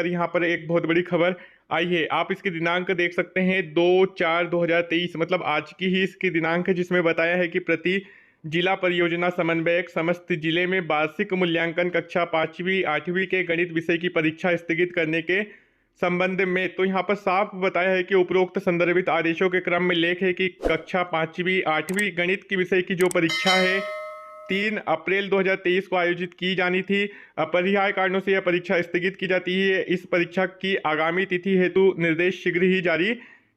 लेकर यहाँ पर एक बहुत बड़ी खबर आई है। आप इसकी दिनांक देख सकते हैं 2/4/2023, मतलब आज की ही इसकी दिनांक है, जिसमें बताया है कि प्रति जिला परियोजना समन्वयक समस्त जिले में वार्षिक मूल्यांकन कक्षा 5वीं 8वीं के गणित विषय की परीक्षा स्थगित करने के संबंध में। तो यहाँ पर साफ बताया है कि उपरोक्त संदर्भित आदेशों के क्रम में लेख है कि कक्षा 5वीं 8वीं गणित की विषय की जो परीक्षा है 3 अप्रैल 2023 को आयोजित की जानी थी। अपरिहार्य कारणों से यह परीक्षा स्थगित की जाती है। इस परीक्षा की आगामी तिथि हेतु निर्देश शीघ्र ही जारी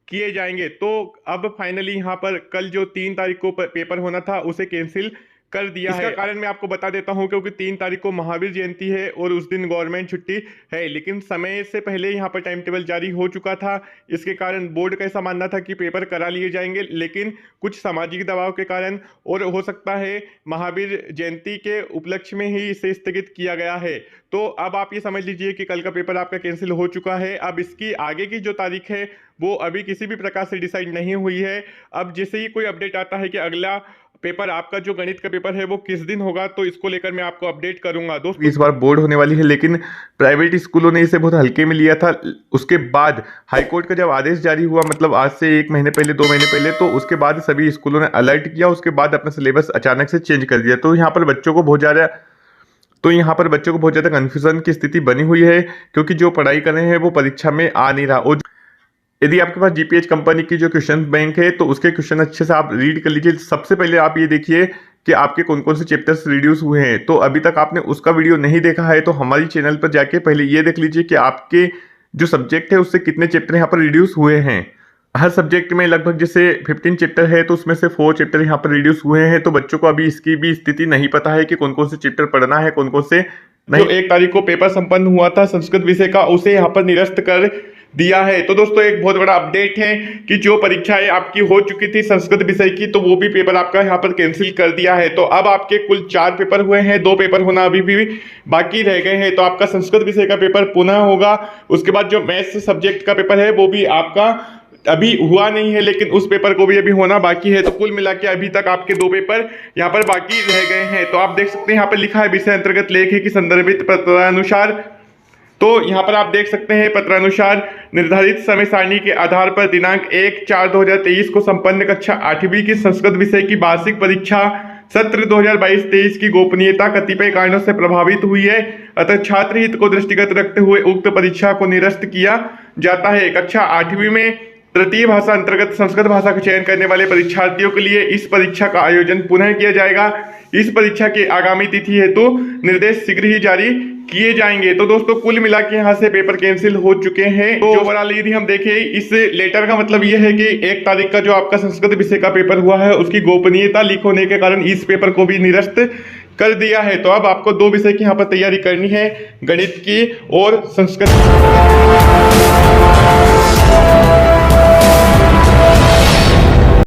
किए जाएंगे। तो अब फाइनली यहाँ पर कल जो 3 तारीख को पेपर होना था उसे कैंसिल कर दिया है। इसका कारण मैं आपको बता देता हूं, क्योंकि 3 तारीख को महावीर जयंती है और उस दिन गवर्नमेंट छुट्टी है, लेकिन समय से पहले यहाँ पर टाइम टेबल जारी हो चुका था। इसके कारण बोर्ड का ऐसा मानना था कि पेपर करा लिए जाएंगे, लेकिन कुछ सामाजिक दबाव के कारण और हो सकता है महावीर जयंती के उपलक्ष्य में ही इसे स्थगित किया गया है। तो अब आप ये समझ लीजिए कि कल का पेपर आपका कैंसिल हो चुका है। अब इसकी आगे की जो तारीख है वो अभी किसी भी प्रकार से डिसाइड नहीं हुई है। अब जैसे ही कोई अपडेट आता है कि अगला पेपर आपका जो गणित का पेपर है वो किस दिन होगा, तो इसको लेकर मैं आपको अपडेट करूंगा। दोस्तों, इस बार बोर्ड होने वाली है, लेकिन प्राइवेट स्कूलों ने इसे बहुत हल्के में लिया था। उसके बाद हाईकोर्ट का जब आदेश जारी हुआ, मतलब आज से 1 महीने पहले 2 महीने पहले, तो उसके बाद सभी स्कूलों ने अलर्ट किया। उसके बाद अपना सिलेबस अचानक से चेंज कर दिया। तो यहाँ पर बच्चों को बहुत ज़्यादा कन्फ्यूजन की स्थिति बनी हुई है, क्योंकि जो पढ़ाई कर रहे हैं वो परीक्षा में आ नहीं रहा। और यदि आपके पास जीपीएच कंपनी की जो क्वेश्चन बैंक है तो उसके क्वेश्चन अच्छे से आप रीड कर लीजिए। सबसे पहले आप ये देखिए कि आपके कौन कौन से चैप्टर्स रिड्यूस हुए हैं। तो अभी तक आपने उसका वीडियो नहीं देखा है तो हमारी चैनल पर जाके पहले ये देख लीजिए कि आपके जो सब्जेक्ट है उससे कितने चैप्टर यहाँ पर रिड्यूस हुए हैं। हर सब्जेक्ट में लगभग जैसे 15 चैप्टर है तो उसमें से 4 चैप्टर यहाँ पर रिड्यूस हुए हैं। तो बच्चों को अभी इसकी भी स्थिति नहीं पता है कि कौन कौन से चैप्टर पढ़ना है, कौन कौन से नहीं। जो 1 तारीख को पेपर संपन्न हुआ था संस्कृत विषय का, उसे यहाँ पर निरस्त कर दिया है। तो दोस्तों, एक बहुत बड़ा अपडेट है कि जो परीक्षाएं आपकी हो चुकी थी संस्कृत विषय की, तो वो भी पेपर आपका यहाँ पर कैंसिल कर दिया है। तो अब आपके कुल 4 पेपर हुए हैं, 2 पेपर होना अभी भी बाकी रह गए हैं। तो आपका संस्कृत विषय का पेपर पुनः होगा। उसके बाद जो मैथ्स सब्जेक्ट का पेपर है वो भी आपका अभी हुआ नहीं है, लेकिन उस पेपर को भी अभी होना बाकी है। तो कुल मिला के अभी तक आपके 2 पेपर यहाँ पर बाकी रह गए हैं। तो आप देख सकते हैं यहाँ पर लिखा है विषय अंतर्गत लेख है कि संदर्भित पत्रानुसार। तो यहाँ पर आप देख सकते हैं पत्रानुसार निर्धारित समय सारणी के आधार पर दिनांक 1/4/2023 को संपन्न कक्षा 8वीं की संस्कृत विषय की वार्षिक परीक्षा सत्र 2022-23 की गोपनीयता कतिपय कारणों से प्रभावित हुई है। अतः छात्र हित को दृष्टिगत रखते हुए उक्त परीक्षा को निरस्त किया जाता है। कक्षा 8वीं में तृतीय भाषा अंतर्गत संस्कृत भाषा का चयन करने वाले परीक्षार्थियों के लिए इस परीक्षा का आयोजन पुनः किया जाएगा। इस परीक्षा की आगामी तिथि हेतु निर्देश शीघ्र ही जारी किए जाएंगे। तो दोस्तों, कुल मिला के यहाँ से पेपर कैंसिल हो चुके हैं। तो ओवरऑल यदि हम देखें इस लेटर का मतलब यह है कि 1 तारीख का जो आपका संस्कृत विषय का पेपर हुआ है उसकी गोपनीयता लीक होने के कारण इस पेपर को भी निरस्त कर दिया है। तो अब आपको 2 विषय की यहाँ पर तैयारी करनी है, गणित की और संस्कृत।